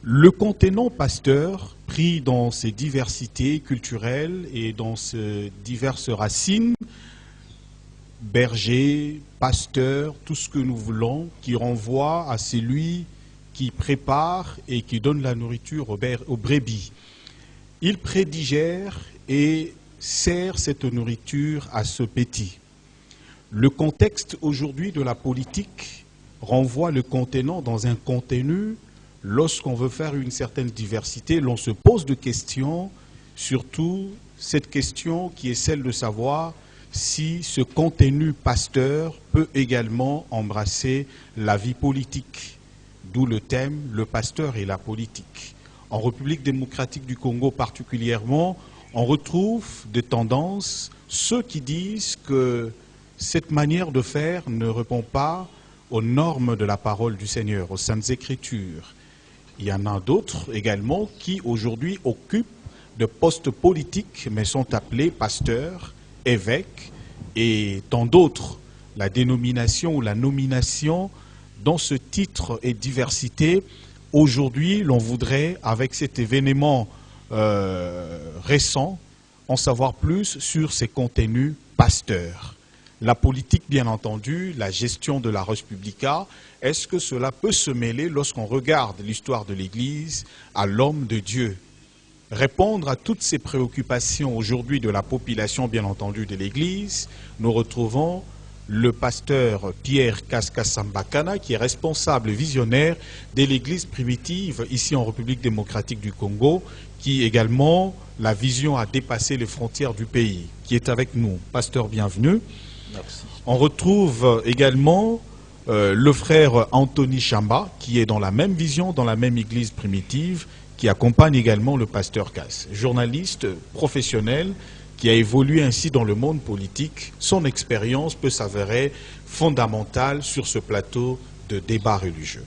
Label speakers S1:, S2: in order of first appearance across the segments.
S1: Le contenant pasteur, pris dans ses diversités culturelles et dans ses diverses racines, berger, pasteur, tout ce que nous voulons, qui renvoie à celui qui prépare et qui donne la nourriture aux brebis. Il prédigère et sert cette nourriture à ce petit. Le contexte aujourd'hui de la politique renvoie le contenant dans un contenu. Lorsqu'on veut faire une certaine diversité, l'on se pose de questions, surtout cette question qui est celle de savoir si ce contenu pasteur peut également embrasser la vie politique. D'où le thème, le pasteur et la politique. En République démocratique du Congo particulièrement, on retrouve des tendances, ceux qui disent que cette manière de faire ne répond pas aux normes de la parole du Seigneur, aux Saintes Écritures. Il y en a d'autres également qui aujourd'hui occupent de postes politiques mais sont appelés pasteurs, évêques et tant d'autres. La dénomination ou la nomination dans ce titre et diversité, aujourd'hui l'on voudrait avec cet événement récent en savoir plus sur ces contenus pasteurs. La politique, bien entendu, la gestion de la res publica, est-ce que cela peut se mêler lorsqu'on regarde l'histoire de l'Église à l'homme de Dieu? Répondre à toutes ces préoccupations aujourd'hui de la population, bien entendu, de l'Église, nous retrouvons le pasteur Pierre Kaskasambakana, qui est responsable visionnaire de l'Église primitive ici en République démocratique du Congo, qui également, la vision a dépassé les frontières du pays, qui est avec nous. Pasteur, bienvenue.
S2: Merci.
S1: On retrouve également le frère Anthony Chamba, qui est dans la même vision, dans la même église primitive, qui accompagne également le pasteur Kass. Journaliste professionnel, qui a évolué ainsi dans le monde politique, son expérience peut s'avérer fondamentale sur ce plateau de débat religieux.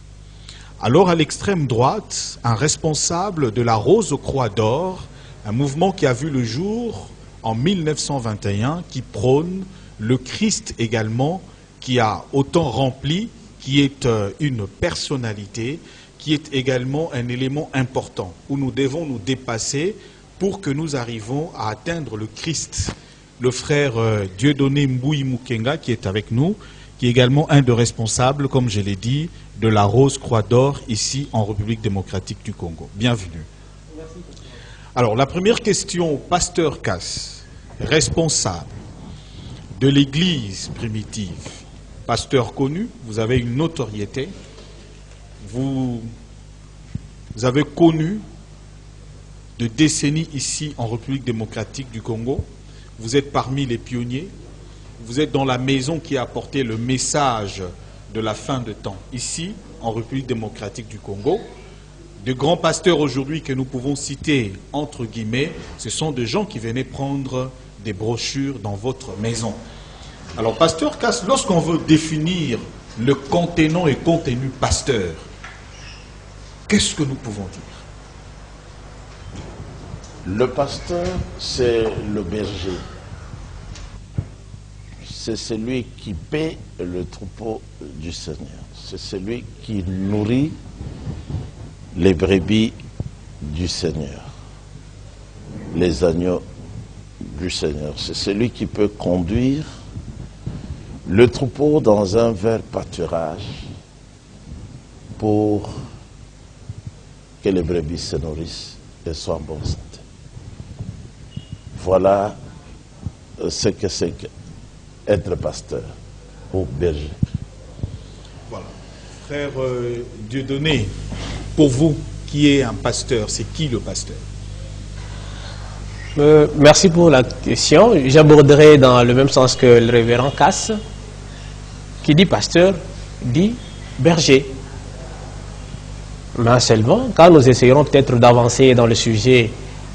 S1: Alors à l'extrême droite, un responsable de la Rose aux Croix d'Or, un mouvement qui a vu le jour en 1921, qui prône le Christ également, qui a autant rempli, qui est une personnalité, qui est également un élément important, où nous devons nous dépasser pour que nous arrivions à atteindre le Christ. Le frère Dieudonné Mbouy Mukenga, qui est avec nous, qui est également un des responsables, comme je l'ai dit, de la Rose Croix d'Or, ici en République démocratique du Congo. Bienvenue.
S2: Merci.
S1: Alors, la première question, pasteur Kass, responsable de l'Église primitive, pasteur connu, vous avez une notoriété, vous avez connu de décennies ici en République démocratique du Congo, vous êtes parmi les pionniers, vous êtes dans la maison qui a apporté le message de la fin de temps, ici en République démocratique du Congo. De grands pasteurs aujourd'hui que nous pouvons citer, entre guillemets, ce sont des gens qui venaient prendre des brochures dans votre maison. Alors, pasteur Kass, lorsqu'on veut définir le contenant et contenu pasteur, qu'est-ce que nous pouvons dire?
S2: Le pasteur, c'est le berger. C'est celui qui paie le troupeau du Seigneur. C'est celui qui nourrit les brebis du Seigneur, les agneaux du Seigneur. C'est celui qui peut conduire le troupeau dans un vert pâturage pour que les brebis se nourrissent et soient en bonne santé. Voilà ce que c'est qu'être pasteur ou berger.
S1: Voilà. Frère Dieudonné, pour vous, qui est un pasteur, c'est qui le pasteur?
S3: Merci pour la question. J'aborderai dans le même sens que le révérend Kass, qui dit pasteur, dit berger. Mais seulement, quand nous essayerons peut-être d'avancer dans le sujet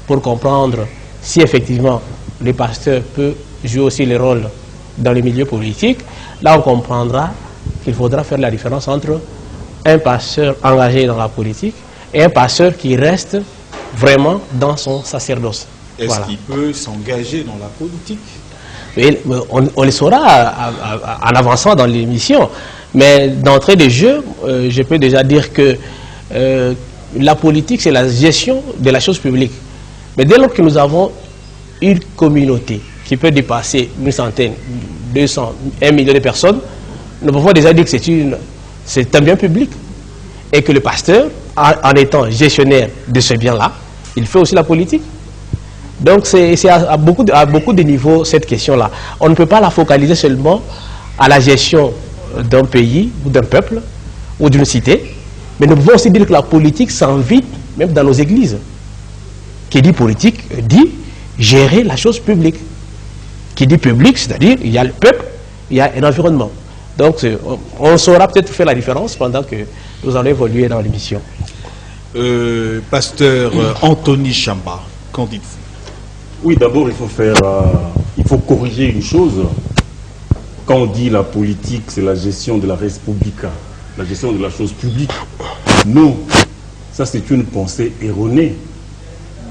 S3: pour comprendre si effectivement le pasteur peut jouer aussi le rôle dans le milieu politique, là on comprendra qu'il faudra faire la différence entre un pasteur engagé dans la politique et un pasteur qui reste vraiment dans son sacerdoce.
S1: Est-ce qu'il peut s'engager dans la politique?
S3: Et on le saura en avançant dans l'émission. Mais d'entrée de jeu, je peux déjà dire que la politique, c'est la gestion de la chose publique. Mais dès lors que nous avons une communauté qui peut dépasser une centaine, 200, 1 million de personnes, nous pouvons déjà dire que c'est un bien public. Et que le pasteur, en étant gestionnaire de ce bien-là, il fait aussi la politique. Donc c'est à beaucoup de niveaux cette question-là. On ne peut pas la focaliser seulement à la gestion d'un pays ou d'un peuple ou d'une cité, mais nous pouvons aussi dire que la politique s'invite même dans nos églises. Qui dit politique dit gérer la chose publique. Qui dit public, c'est-à-dire il y a le peuple, il y a un environnement. Donc on saura peut-être faire la différence pendant que nous allons évoluer dans l'émission.
S1: Pasteur Anthony Chamba, qu'en dites-vous?
S4: Oui, d'abord il faut corriger une chose. Quand on dit la politique, c'est la gestion de la res publica, la gestion de la chose publique. Non, ça c'est une pensée erronée.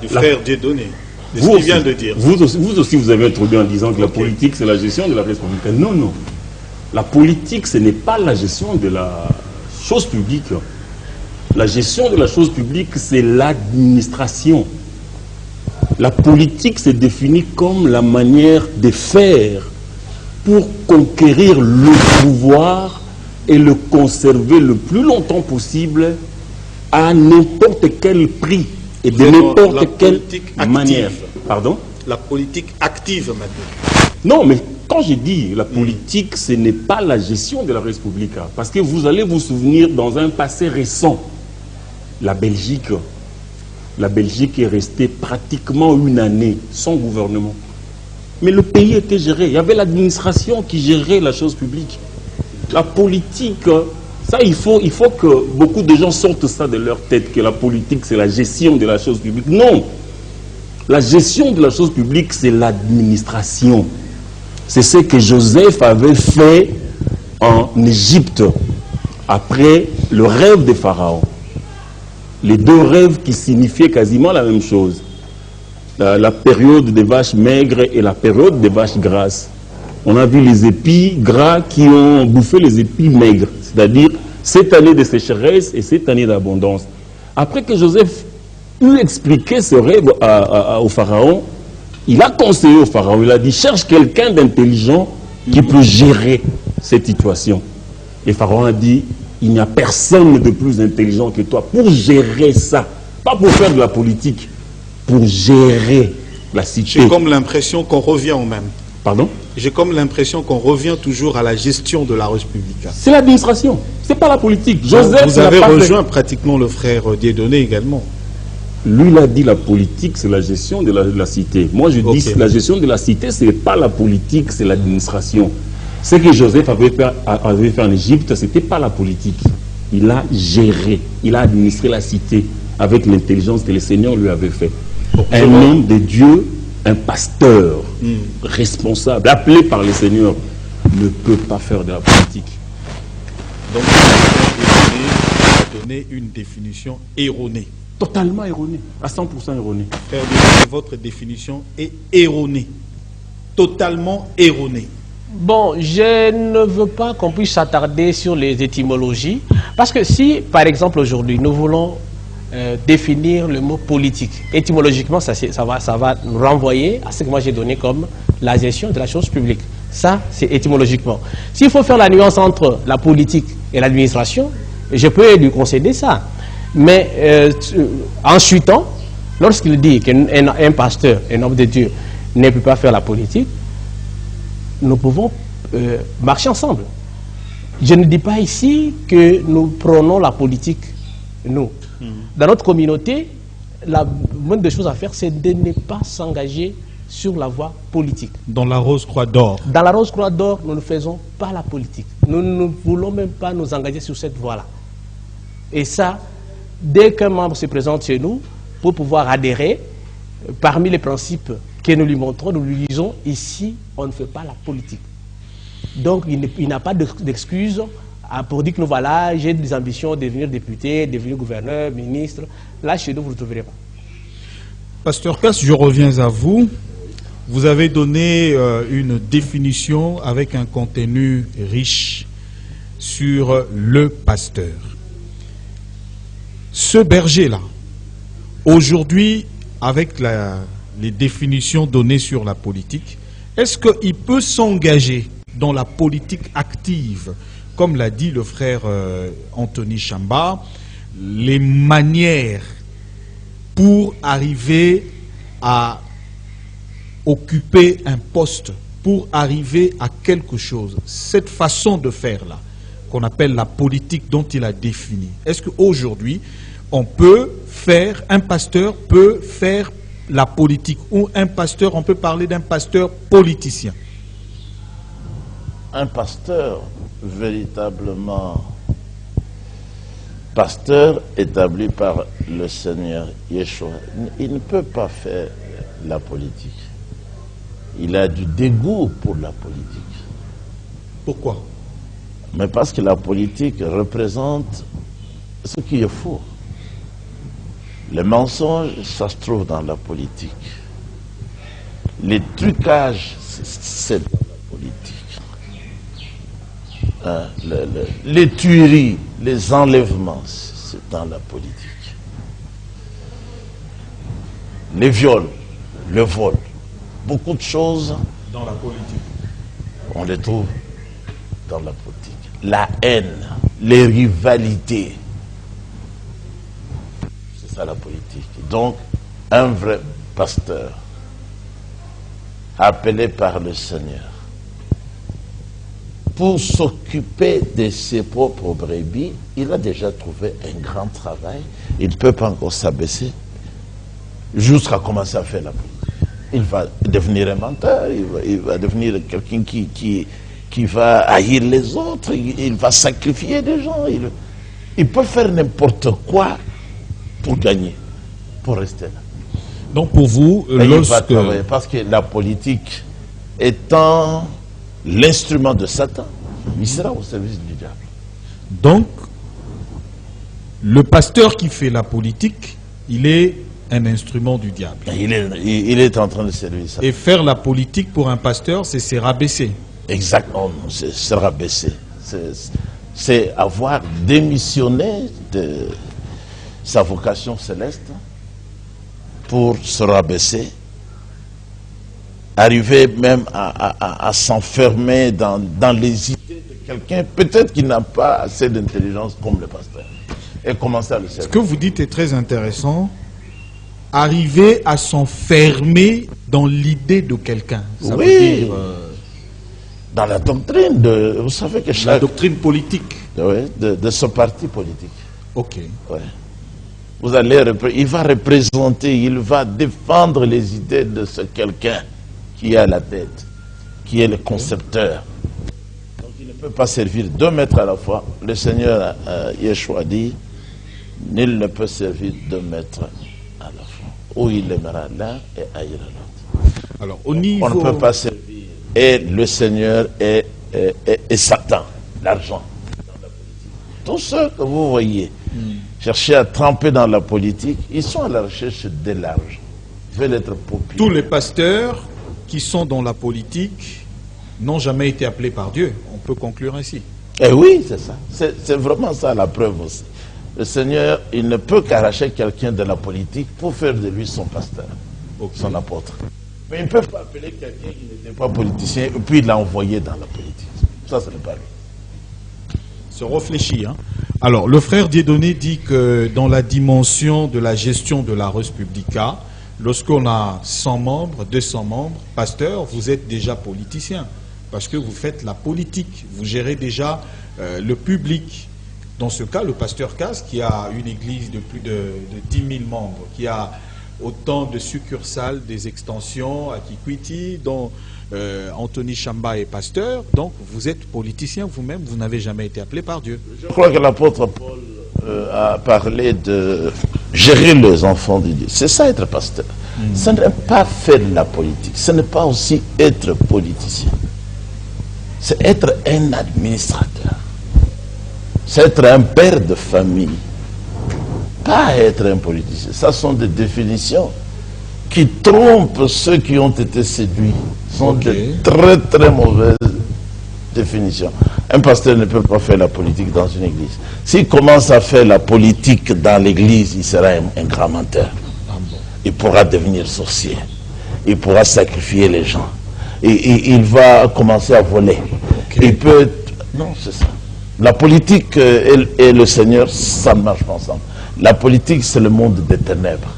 S1: Du frère Dieudonné, c'est ce qu'il vient de dire.
S4: Vous aussi, vous avez introduit en disant que la politique, c'est la gestion de la res publica. Non, non. La politique, ce n'est pas la gestion de la chose publique. La gestion de la chose publique, c'est l'administration. La politique se définit comme la manière de faire pour conquérir le pouvoir et le conserver le plus longtemps possible à n'importe quel prix et de n'importe quelle manière. Pardon?
S1: La politique active maintenant.
S4: Non, mais quand je dis la politique, ce n'est pas la gestion de la res publica. Parce que vous allez vous souvenir dans un passé récent, la Belgique est restée pratiquement une année sans gouvernement. Mais le pays était géré. Il y avait l'administration qui gérait la chose publique. La politique, ça il faut que beaucoup de gens sortent ça de leur tête, que la politique c'est la gestion de la chose publique. Non. La gestion de la chose publique c'est l'administration. C'est ce que Joseph avait fait en Égypte après le rêve de Pharaon. Les deux rêves qui signifiaient quasiment la même chose. La période des vaches maigres et la période des vaches grasses. On a vu les épis gras qui ont bouffé les épis maigres. C'est-à-dire cette année de sécheresse et cette année d'abondance. Après que Joseph eut expliqué ce rêve au Pharaon, il a conseillé au Pharaon, il a dit, cherche quelqu'un d'intelligent qui peut gérer cette situation. Et Pharaon a dit, il n'y a personne de plus intelligent que toi pour gérer ça. Pas pour faire de la politique, pour gérer la cité.
S1: J'ai comme l'impression qu'on revient au même.
S4: Pardon?
S1: J'ai comme l'impression qu'on revient toujours à la gestion de la res publica.
S4: C'est l'administration, c'est pas la politique. Joseph,
S1: vous avez rejoint pratiquement le frère Dieudonné également.
S4: Lui, il a dit la politique, c'est la gestion de la cité. Moi, je dis la gestion de la cité, ce n'est pas la politique, c'est l'administration. Ce que Joseph avait fait en Égypte, ce n'était pas la politique. Il a géré, il a administré la cité avec l'intelligence que le Seigneur lui avait fait. Un homme de Dieu, un pasteur responsable, appelé par le Seigneur, ne peut pas faire de la politique.
S1: Donc, vous avez donné une définition erronée.
S4: Totalement erronée, à 100% erronée.
S1: Frère Dieudonné, votre définition est erronée. Totalement erronée.
S3: Bon, je ne veux pas qu'on puisse s'attarder sur les étymologies, parce que si, par exemple, aujourd'hui, nous voulons définir le mot politique, étymologiquement, ça va nous renvoyer à ce que moi j'ai donné comme la gestion de la chose publique. Ça, c'est étymologiquement. S'il faut faire la nuance entre la politique et l'administration, je peux lui concéder ça. Mais en chutant, lorsqu'il dit qu'un pasteur, un homme de Dieu, ne peut pas faire la politique, nous pouvons marcher ensemble. Je ne dis pas ici que nous prenons la politique, nous. Dans notre communauté, la moindre des choses à faire, c'est de ne pas s'engager sur la voie politique.
S1: Dans la Rose-Croix d'Or.
S3: Dans la Rose-Croix d'Or, nous ne faisons pas la politique. Nous ne voulons même pas nous engager sur cette voie-là. Et ça, dès qu'un membre se présente chez nous, pour pouvoir adhérer, parmi les principes que nous lui montrons, nous lui disons, ici, on ne fait pas la politique. Donc, il n'a pas d'excuse pour dire que nous, voilà, j'ai des ambitions de devenir député, devenir gouverneur, ministre. Là, chez nous, vous ne le trouverez pas.
S1: Pasteur Cass, je reviens à vous. Vous avez donné une définition avec un contenu riche sur le pasteur. Ce berger-là, aujourd'hui, avec les définitions données sur la politique, est-ce qu'il peut s'engager dans la politique active, comme l'a dit le frère Anthony Chamba, les manières pour arriver à occuper un poste, pour arriver à quelque chose, cette façon de faire-là, qu'on appelle la politique dont il a défini, est-ce qu'aujourd'hui, on peut faire, un pasteur peut faire la politique, ou un pasteur, on peut parler d'un pasteur politicien?
S2: Un pasteur, véritablement, pasteur établi par le Seigneur Yeshua, il ne peut pas faire la politique. Il a du dégoût pour la politique.
S1: Pourquoi?
S2: Mais parce que la politique représente ce qui est faux. Le mensonge, ça se trouve dans la politique. Les trucages, c'est dans la politique. Les tueries, les enlèvements, c'est dans la politique. Les viols, le vol, beaucoup de choses
S1: Dans la politique.
S2: on les trouve dans la politique. La haine, les rivalités, c'est ça la politique. Donc, un vrai pasteur, appelé par le Seigneur, pour s'occuper de ses propres brebis, il a déjà trouvé un grand travail. Il ne peut pas encore s'abaisser jusqu'à commencer à faire la politique. Il va devenir un menteur, il va devenir quelqu'un qui va haïr les autres, il va sacrifier des gens. Il peut faire n'importe quoi pour gagner, pour rester là.
S1: Donc pour vous,
S2: Et il va travailler parce que la politique étant l'instrument de Satan, il sera au service du diable.
S1: Donc, le pasteur qui fait la politique, il est un instrument du diable.
S2: Il est en train de servir ça.
S1: Et faire la politique pour un pasteur, c'est se rabaisser.
S2: Exactement, c'est se rabaisser. C'est avoir démissionné de sa vocation céleste pour se rabaisser, arriver même à s'enfermer dans les idées de quelqu'un, peut-être qu'il n'a pas assez d'intelligence comme le pasteur, et commencer à le servir.
S1: Ce que vous dites est très intéressant. Arriver à s'enfermer dans l'idée de quelqu'un. Ça
S2: Oui.
S1: veut dire
S2: Dans la doctrine, vous savez que
S1: la
S2: chaque...
S1: doctrine politique.
S2: Oui, de ce parti politique.
S1: Ok.
S2: Ouais. Vous allez, il va représenter, il va défendre les idées de ce quelqu'un qui est à la tête, qui est le concepteur. Donc il ne peut pas servir 2 maîtres à la fois. Le Seigneur Yeshua dit, nul ne peut servir 2 maîtres à la fois. Ou il aimera l'un et haïra l'autre.
S1: Alors, au niveau...
S2: On ne peut pas servir et le Seigneur et Satan, l'argent. Tous ceux que vous voyez chercher à tremper dans la politique, ils sont à la recherche de l'argent. Ils veulent être populaires.
S1: Tous les pasteurs qui sont dans la politique n'ont jamais été appelés par Dieu. On peut conclure ainsi.
S2: Eh oui, c'est ça. C'est vraiment ça la preuve aussi. Le Seigneur, il ne peut qu'arracher quelqu'un de la politique pour faire de lui son pasteur, son apôtre. Mais il ne peut pas appeler quelqu'un qui n'était pas politicien et puis l'envoyer dans la politique. Ça, ce n'est pas lui.
S1: Se réfléchit. Hein. Alors, le frère Dieudonné dit que dans la dimension de la gestion de la Res Publica, lorsqu'on a 100 membres, 200 membres, pasteur, vous êtes déjà politicien. Parce que vous faites la politique. Vous gérez déjà le public. Dans ce cas, le pasteur Casse, qui a une église de plus de 10 000 membres, qui a autant de succursales, des extensions à Kikwiti, dont Anthony Chamba est pasteur, donc vous êtes politicien vous-même, vous n'avez jamais été appelé par Dieu.
S2: Je crois que l'apôtre Paul a parlé de gérer les enfants de Dieu. C'est ça être pasteur. Ce n'est pas faire la politique, ce n'est pas aussi être politicien. C'est être un administrateur. C'est être un père de famille. Pas être un politicien. Ça sont des définitions qui trompent ceux qui ont été séduits. Ce sont de très très mauvaises définition. Un pasteur ne peut pas faire la politique dans une église. S'il commence à faire la politique dans l'église, il sera un grand menteur. Il pourra devenir sorcier. Il pourra sacrifier les gens. Et il va commencer à voler. Okay. Il peut... Non, c'est ça. La politique et le Seigneur, ça ne marche pas ensemble. La politique, c'est le monde des ténèbres.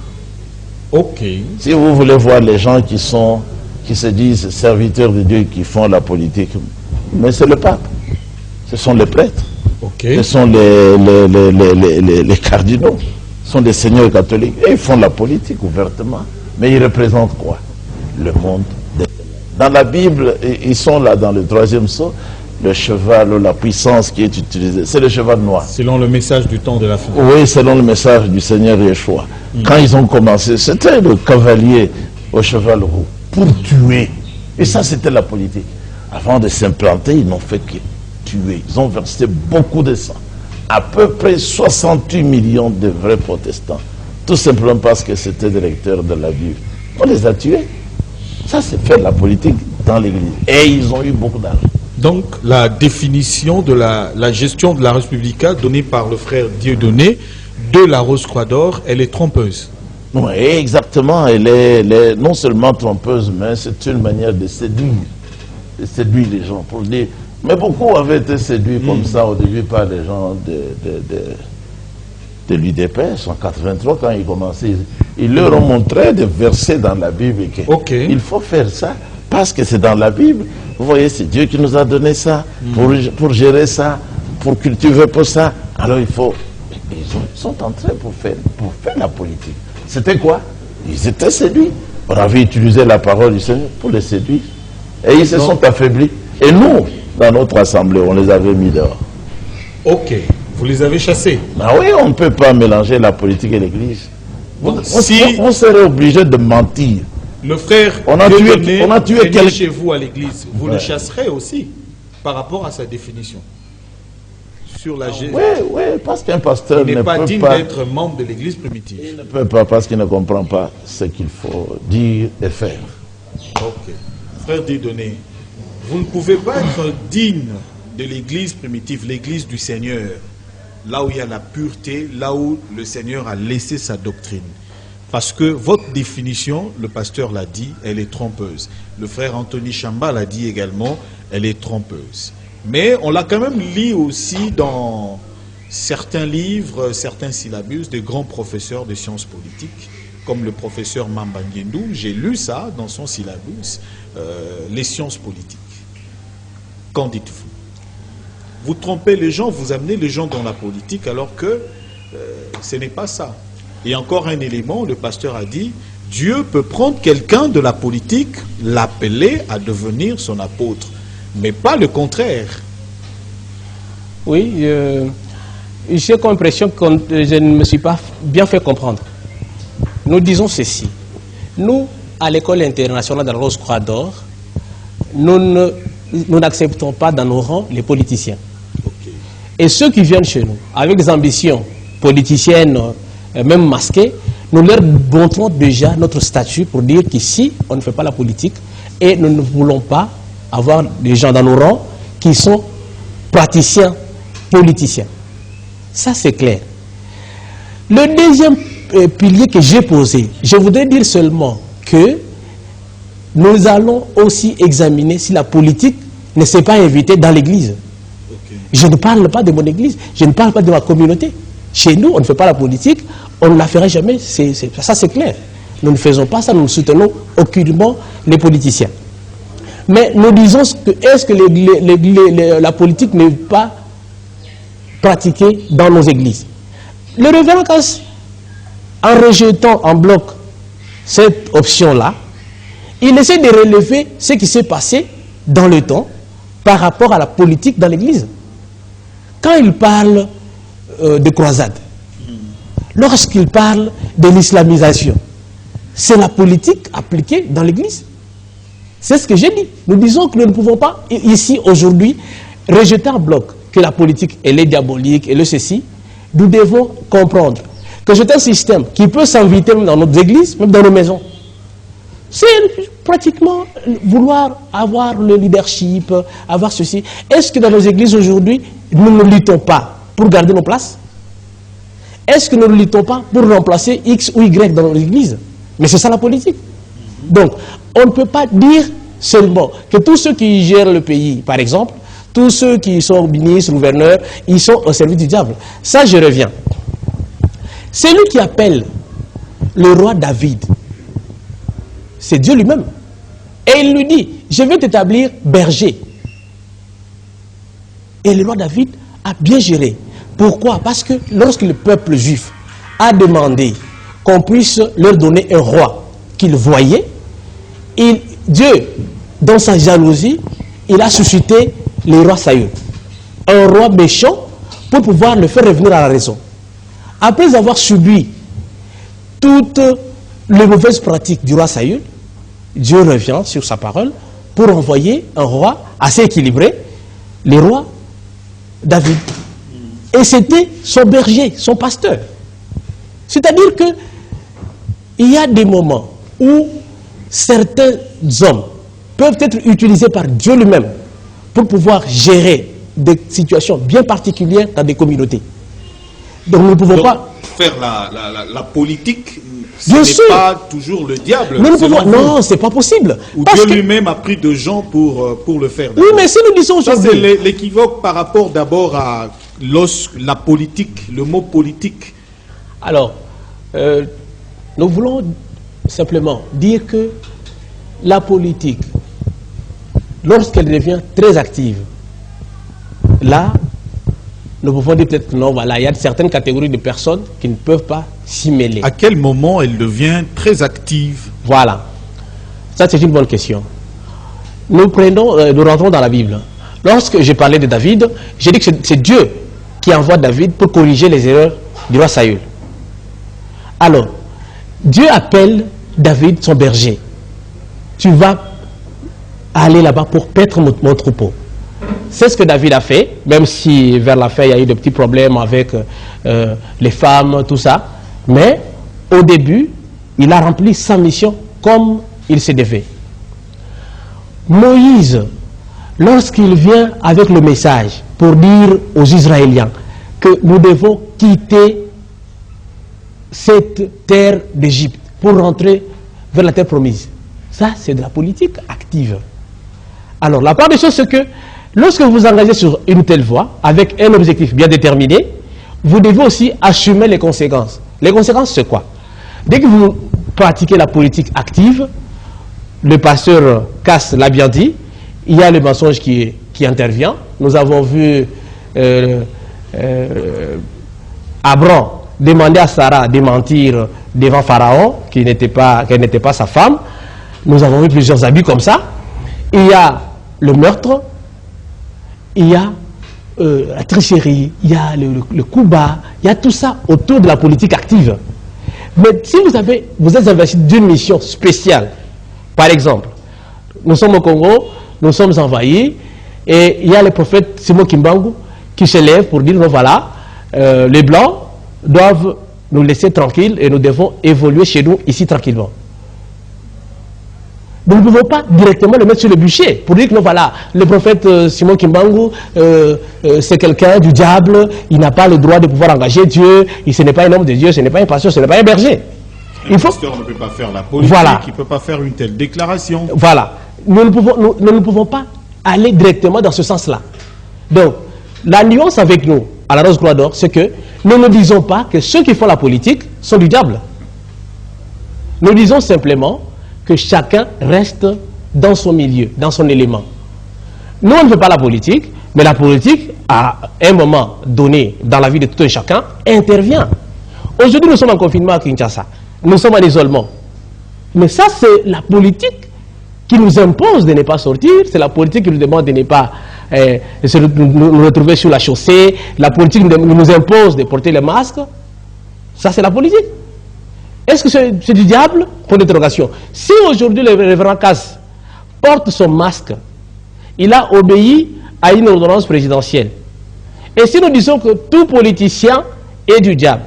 S1: Ok.
S2: Si vous voulez voir les gens qui se disent serviteurs de Dieu qui font la politique, mais c'est le pape. Ce sont les prêtres.
S1: Okay.
S2: Ce sont les cardinaux. Ce sont des seigneurs catholiques. Et ils font la politique ouvertement. Mais ils représentent quoi? Le monde des ténèbres. Dans la Bible, ils sont là dans le 3e sceau. Le cheval ou la puissance qui est utilisée, c'est le cheval noir.
S1: Selon le message du temps de la fin.
S2: Oui, selon le message du Seigneur Yeshua. Quand ils ont commencé, c'était le cavalier au cheval roux, pour tuer. Et ça, c'était la politique. Avant de s'implanter, ils n'ont fait que tuer. Ils ont versé beaucoup de sang. À peu près 68 millions de vrais protestants. Tout simplement parce que c'était des lecteurs de la Bible. On les a tués. Ça, c'est faire la politique dans l'église. Et ils ont eu beaucoup d'argent.
S1: Donc, la définition de la gestion de la Respublica donnée par le frère Dieudonné de la Rose-Croix d'Or, elle est trompeuse.
S2: Oui, exactement. Elle est non seulement trompeuse, mais c'est une manière de séduire. De séduire les gens. Pour dire, mais beaucoup avaient été séduits comme ça au début par les gens de l'UDPS en 83 quand ils commençaient. Ils leur ont montré des versets dans la Bible. Il faut faire ça parce que c'est dans la Bible. Vous voyez, c'est Dieu qui nous a donné ça, pour gérer ça, pour cultiver pour ça. Alors il faut... Ils sont entrés pour faire la politique. C'était quoi? Ils étaient séduits. On avait utilisé la parole du Seigneur pour les séduire. Et ils se sont affaiblis. Et nous, dans notre assemblée, on les avait mis dehors.
S1: Ok. Vous les avez chassés?
S2: Ah oui, on ne peut pas mélanger la politique et l'église. On serait obligé de mentir.
S1: Le frère
S2: on a tué quelqu'un
S1: chez vous à l'église, vous le chasserez aussi par rapport à sa définition sur la gestion.
S2: Oui, parce qu'un pasteur
S1: n'est pas digne d'être membre de l'église primitive.
S2: Il ne peut pas parce qu'il ne comprend pas ce qu'il faut dire et faire.
S1: Ok. Frère Dieudonné, vous ne pouvez pas être digne de l'église primitive, l'église du Seigneur, là où il y a la pureté, là où le Seigneur a laissé sa doctrine. Parce que votre définition, le pasteur l'a dit, elle est trompeuse. Le frère Anthony Chamba l'a dit également, elle est trompeuse. Mais on l'a quand même lu aussi dans certains livres, certains syllabus de grands professeurs de sciences politiques, comme le professeur Mamba Ngendou. J'ai lu ça dans son syllabus, les sciences politiques. Qu'en dites-vous? Vous trompez les gens, vous amenez les gens dans la politique alors que ce n'est pas ça. Et encore un élément, le pasteur a dit, Dieu peut prendre quelqu'un de la politique, l'appeler à devenir son apôtre, mais pas le contraire.
S3: Oui, j'ai l'impression que je ne me suis pas bien fait comprendre. Nous disons ceci. Nous, à l'école internationale de la Rose-Croix d'Or, nous n'acceptons pas dans nos rangs les politiciens.
S1: Okay.
S3: Et ceux qui viennent chez nous, avec des ambitions politiciennes, même masquées, nous leur montrons déjà notre statut pour dire qu'ici, on ne fait pas la politique et nous ne voulons pas avoir des gens dans nos rangs qui sont praticiens, politiciens. Ça, c'est clair. Le deuxième pilier que j'ai posé, je voudrais dire seulement que nous allons aussi examiner si la politique ne s'est pas invitée dans l'église.
S1: Okay.
S3: Je ne parle pas de mon église, je ne parle pas de ma communauté. Chez nous, on ne fait pas la politique, on ne la fera jamais, ça c'est clair. Nous ne faisons pas ça, nous ne soutenons aucunement les politiciens. Mais nous disons que est-ce que la politique n'est pas pratiquée dans nos églises? Le révérend Cass, en rejetant en bloc cette option-là, il essaie de relever ce qui s'est passé dans le temps par rapport à la politique dans l'église. Quand il parle de croisade, lorsqu'il parle de l'islamisation, c'est la politique appliquée dans l'église. C'est ce que j'ai dit. Nous disons que nous ne pouvons pas, ici, aujourd'hui, rejeter en bloc que la politique, elle est diabolique, et le ceci. Nous devons comprendre que c'est un système qui peut s'inviter dans notre église, même dans nos maisons. C'est pratiquement vouloir avoir le leadership, avoir ceci. Est-ce que dans nos églises aujourd'hui, nous ne luttons pas pour garder nos places? Est-ce que nous ne luttons pas pour remplacer X ou Y dans nos églises? Mais c'est ça la politique. Donc, on ne peut pas dire seulement que tous ceux qui gèrent le pays, par exemple, tous ceux qui sont ministres, gouverneurs, ils sont au service du diable. Ça, je reviens. C'est lui qui appelle le roi David. C'est Dieu lui-même. Et il lui dit, je vais t'établir berger. Et le roi David a bien géré. Pourquoi? Parce que lorsque le peuple juif a demandé qu'on puisse leur donner un roi qu'il voyait, Dieu, dans sa jalousie, il a suscité le roi Saül. Un roi méchant pour pouvoir le faire revenir à la raison. Après avoir subi toutes les mauvaises pratiques du roi Saül, Dieu revient sur sa parole pour envoyer un roi assez équilibré, le roi David. Et c'était son berger, son pasteur. C'est-à-dire que il y a des moments où certains hommes peuvent être utilisés par Dieu lui-même pour pouvoir gérer des situations bien particulières dans des communautés. Donc nous ne pouvons pas
S1: faire la politique.
S3: Bien
S1: Ce
S3: sûr.
S1: n'est pas toujours le diable.
S3: Nous ne
S1: selon
S3: pouvons...
S1: vous.
S3: Non, c'est pas possible.
S1: Ou
S3: Parce
S1: Dieu
S3: que...
S1: lui-même a pris de gens pour le faire.
S3: Oui, mais si nous disons
S1: Ça, c'est
S3: aujourd'hui...
S1: l'équivoque par rapport d'abord à la politique, le mot politique.
S3: Alors, nous voulons simplement dire que la politique, lorsqu'elle devient très active, là, nous pouvons dire peut-être que non, voilà, il y a certaines catégories de personnes qui ne peuvent pas s'y mêler.
S1: À quel moment elle devient très active?
S3: Voilà. Ça, c'est une bonne question. Nous rentrons dans la Bible. Lorsque j'ai parlé de David, j'ai dit que c'est Dieu qui envoie David pour corriger les erreurs du roi Saül. Alors, Dieu appelle David son berger. Tu vas aller là-bas pour paître mon troupeau. C'est ce que David a fait, même si vers la fin il y a eu de petits problèmes avec les femmes, tout ça. Mais au début, il a rempli sa mission comme il se devait. Moïse, lorsqu'il vient avec le message pour dire aux Israéliens que nous devons quitter cette terre d'Égypte pour rentrer vers la terre promise, ça c'est de la politique active. Alors la part des choses c'est que lorsque vous vous engagez sur une telle voie, avec un objectif bien déterminé, vous devez aussi assumer les conséquences. Les conséquences, c'est quoi? Dès que vous pratiquez la politique active, le pasteur Cass l'a bien dit, il y a le mensonge qui intervient. Nous avons vu Abraham demander à Sarah de mentir devant Pharaon, qu'elle n'était pas sa femme. Nous avons vu plusieurs abus comme ça. Il y a le meurtre, il y a la tricherie, il y a le coup bas, il y a tout ça autour de la politique active. Mais si vous êtes investi d'une mission spéciale, par exemple, nous sommes au Congo, nous sommes envahis, et il y a le prophète Simon Kimbangu qui se lève pour dire, non, voilà, les Blancs doivent nous laisser tranquilles et nous devons évoluer chez nous ici tranquillement. Nous ne pouvons pas directement le mettre sur le bûcher pour dire que non, voilà, le prophète Simon Kimbangu, c'est quelqu'un du diable, il n'a pas le droit de pouvoir engager Dieu, ce n'est pas un homme de Dieu, ce n'est pas un pasteur, ce n'est pas un berger.
S1: Un pasteur ne peut pas faire la politique,
S3: voilà.
S1: Il ne peut pas faire une telle déclaration.
S3: Voilà. Nous ne pouvons pas aller directement dans ce sens-là. Donc, la nuance avec nous, à la Rose Croix d'Or, c'est que nous ne disons pas que ceux qui font la politique sont du diable. Nous disons simplement que chacun reste dans son milieu, dans son élément. Nous, on ne fait pas la politique, mais la politique, à un moment donné, dans la vie de tout un chacun, intervient. Aujourd'hui, nous sommes en confinement à Kinshasa. Nous sommes en isolement. Mais ça, c'est la politique qui nous impose de ne pas sortir. C'est la politique qui nous demande de ne pas nous retrouver sur la chaussée. La politique nous impose de porter le masque. Ça, c'est la politique. Est-ce que c'est du diable? Point d'interrogation. Si aujourd'hui le révérend Cass porte son masque, il a obéi à une ordonnance présidentielle. Et si nous disons que tout politicien est du diable,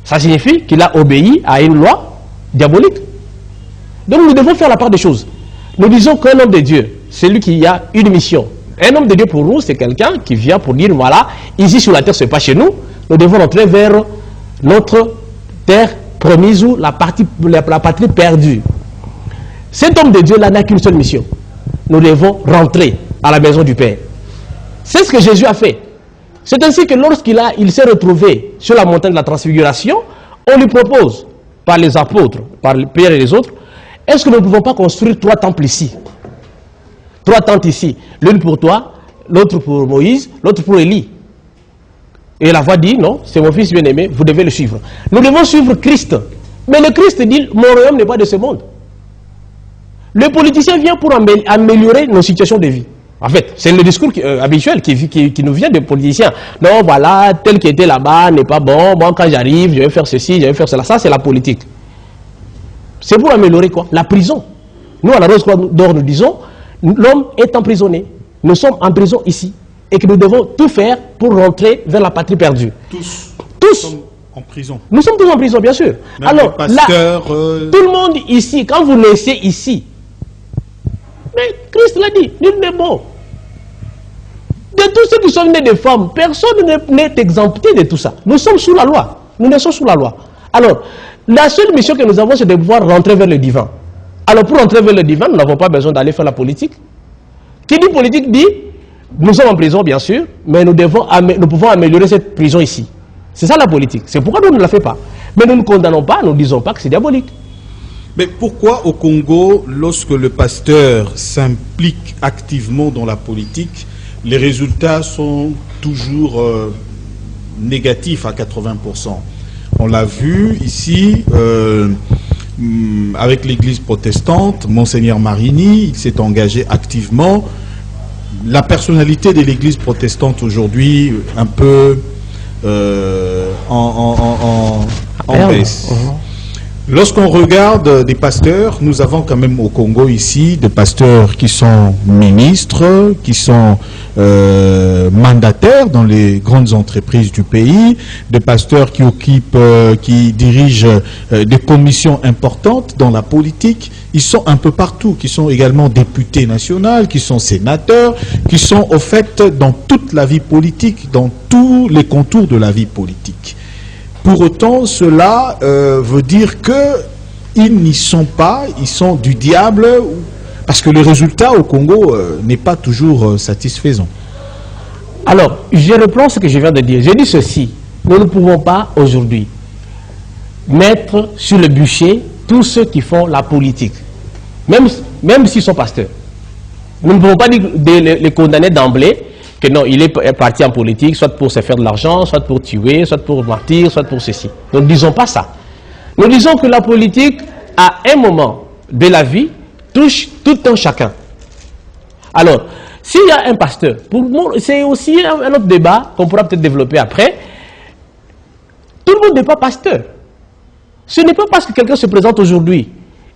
S3: ça signifie qu'il a obéi à une loi diabolique. Donc nous devons faire la part des choses. Nous disons qu'un homme de Dieu, c'est lui qui a une mission. Un homme de Dieu pour nous, c'est quelqu'un qui vient pour dire, voilà, ici sur la terre, ce n'est pas chez nous. Nous devons rentrer vers notre terre promise ou la patrie perdue. Cet homme de Dieu-là n'a qu'une seule mission. Nous devons rentrer à la maison du Père. C'est ce que Jésus a fait. C'est ainsi que lorsqu'il s'est retrouvé sur la montagne de la transfiguration, on lui propose, par les apôtres, par Pierre et les autres, est-ce que nous ne pouvons pas construire 3 temples ici? 3 tentes ici, l'une pour toi, l'autre pour Moïse, l'autre pour Élie. Et la voix dit, non, c'est mon fils bien-aimé, vous devez le suivre. Nous devons suivre Christ. Mais le Christ dit, mon royaume n'est pas de ce monde. Le politicien vient pour améliorer nos situations de vie. En fait, c'est le discours habituel qui nous vient des politiciens. Non, voilà, tel qui était là-bas n'est pas bon. Moi, quand j'arrive, je vais faire ceci, je vais faire cela. Ça, c'est la politique. C'est pour améliorer quoi? La prison. Nous, à la Rose Croix d'Or, nous disons, l'homme est emprisonné. Nous sommes en prison ici. Et que nous devons tout faire pour rentrer vers la patrie perdue.
S1: Tous.
S3: Tous.
S1: Nous sommes en prison.
S3: Nous sommes tous en prison, bien sûr.
S1: Même
S3: alors,
S1: les pasteurs,
S3: là, tout le monde ici, quand vous naissez ici, mais Christ l'a dit, nul n'est bon. De tous ceux qui sont nés de femmes, personne n'est exempté de tout ça. Nous sommes sous la loi. Nous naissons sous la loi. Alors, la seule mission que nous avons, c'est de pouvoir rentrer vers le divin. Alors, pour rentrer vers le divin, nous n'avons pas besoin d'aller faire la politique. Qui dit politique dit, nous sommes en prison, bien sûr, mais nous pouvons améliorer cette prison ici. C'est ça la politique. C'est pourquoi nous ne la faisons pas. Mais nous ne condamnons pas, nous ne disons pas que c'est diabolique.
S1: Mais pourquoi au Congo, lorsque le pasteur s'implique activement dans la politique, les résultats sont toujours négatifs à 80%? On l'a vu ici avec l'église protestante, Monseigneur Marini, il s'est engagé activement. La personnalité de l'église protestante aujourd'hui, un peu en baisse. Lorsqu'on regarde des pasteurs, nous avons quand même au Congo ici des pasteurs qui sont ministres, qui sont mandataires dans les grandes entreprises du pays, des pasteurs qui qui dirigent des commissions importantes dans la politique. Ils sont un peu partout, qui sont également députés nationaux, qui sont sénateurs, qui sont au fait dans toute la vie politique, dans tous les contours de la vie politique. Pour autant, cela veut dire qu'ils n'y sont pas, ils sont du diable, parce que le résultat au Congo n'est pas toujours satisfaisant.
S3: Alors, je reprends ce que je viens de dire. J'ai dit ceci, nous ne pouvons pas aujourd'hui mettre sur le bûcher tous ceux qui font la politique, même s'ils sont pasteurs. Nous ne pouvons pas les condamner d'emblée, que non, il est parti en politique, soit pour se faire de l'argent, soit pour tuer, soit pour mentir, soit pour ceci. Nous ne disons pas ça. Nous disons que la politique, à un moment de la vie, touche tout un chacun. Alors, s'il y a un pasteur, c'est aussi un autre débat qu'on pourra peut-être développer après. Tout le monde n'est pas pasteur. Ce n'est pas parce que quelqu'un se présente aujourd'hui.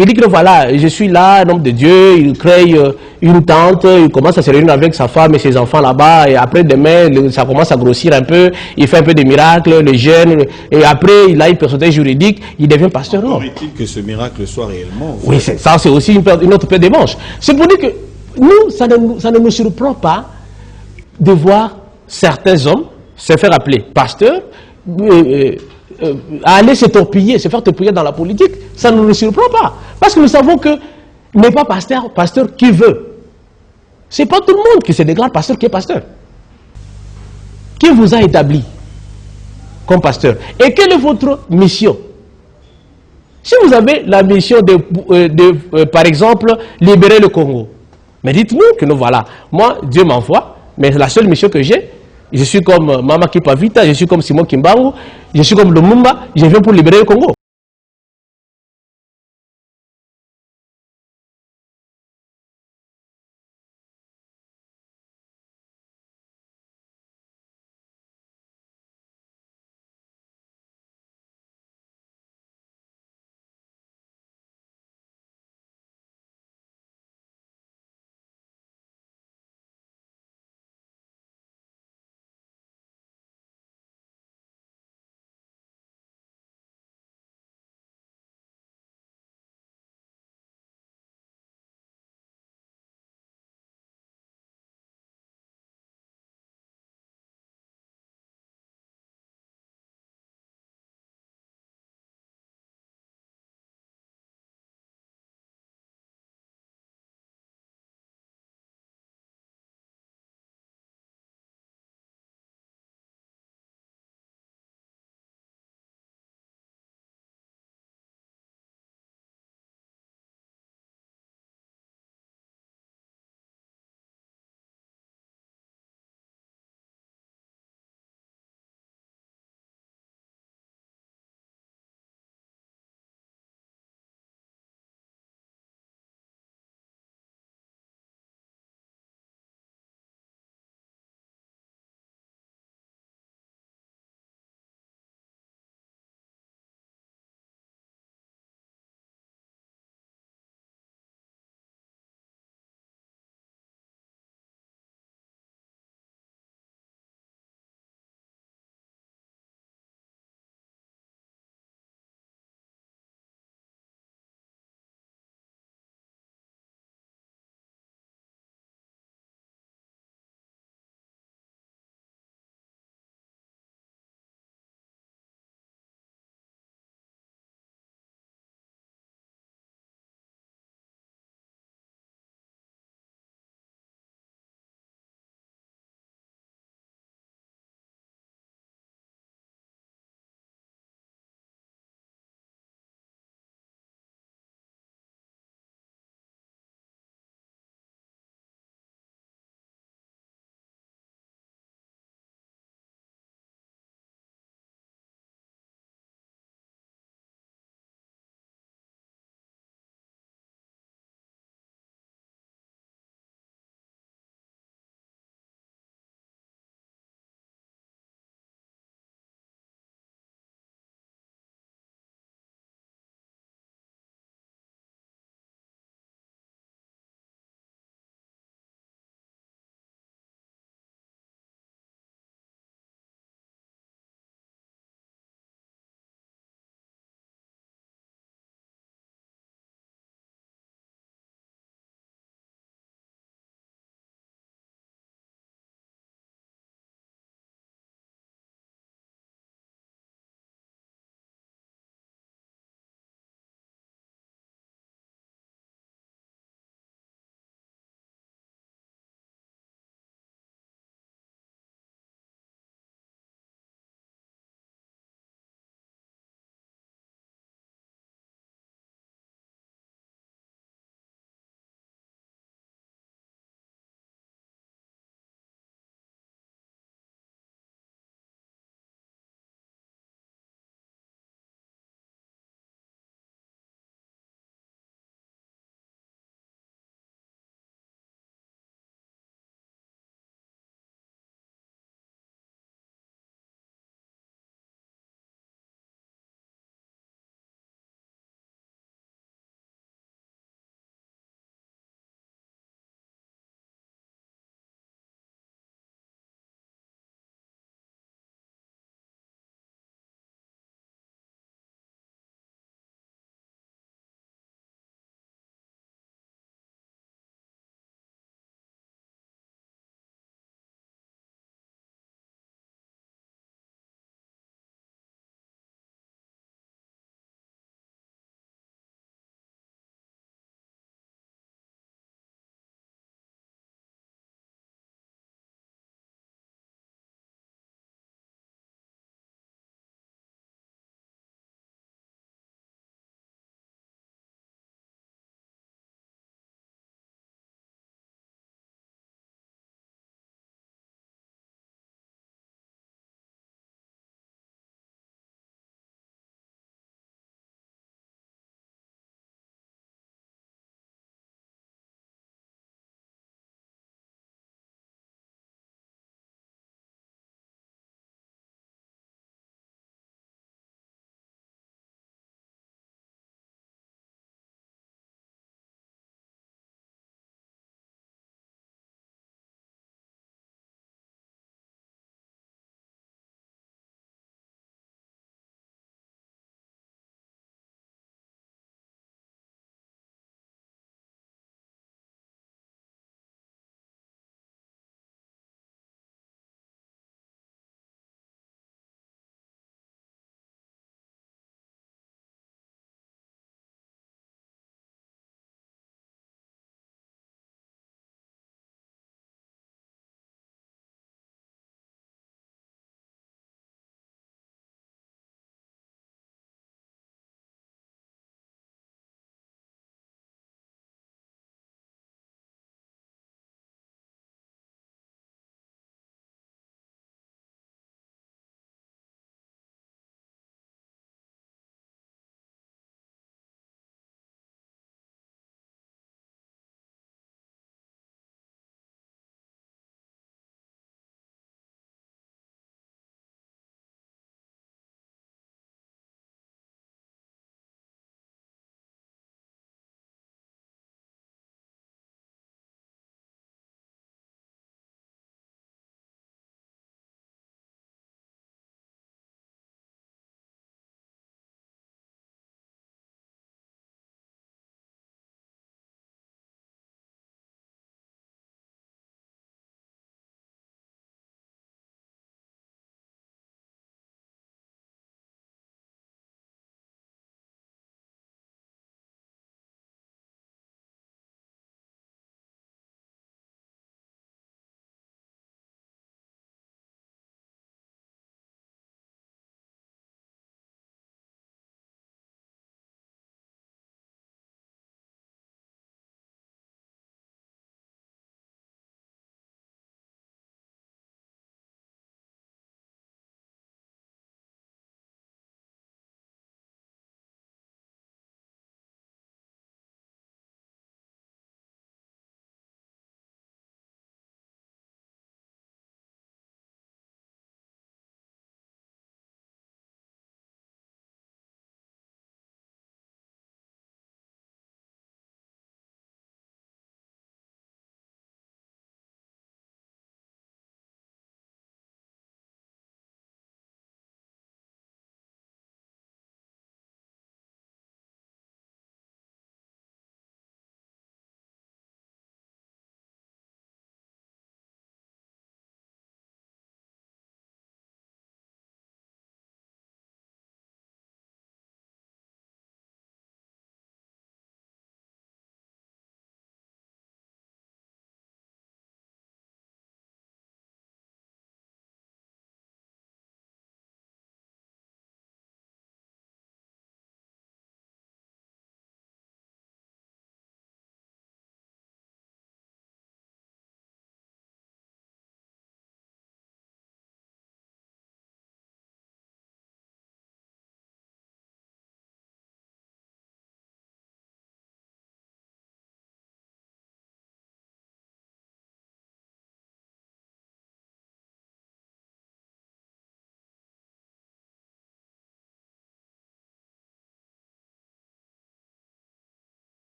S3: Il dit que voilà, je suis là, un homme de Dieu, il crée une tente, il commence à se réunir avec sa femme et ses enfants là-bas, et après demain, ça commence à grossir un peu, il fait un peu de miracles, le jeûne, et après, il a une personnalité juridique, il devient pasteur. Non.
S1: Est-il que ce miracle soit réellement?
S3: Oui, ça c'est aussi une autre paire de manches. C'est pour dire que nous, ça ne nous surprend pas de voir certains hommes se faire appeler pasteurs, aller se faire torpiller dans la politique, ça ne nous surprend pas. Parce que nous savons que n'est pas pasteur qui veut. Ce n'est pas tout le monde qui se déclare pasteur qui est pasteur. Qui vous a établi comme pasteur? Et quelle est votre mission? Si vous avez la mission par exemple, libérer le Congo, mais dites-nous que nous voilà, moi, Dieu m'envoie, mais la seule mission que j'ai, je suis comme Mama Kipavita, je suis comme Simon Kimbangu, je suis comme Lumumba, je viens pour libérer le Congo.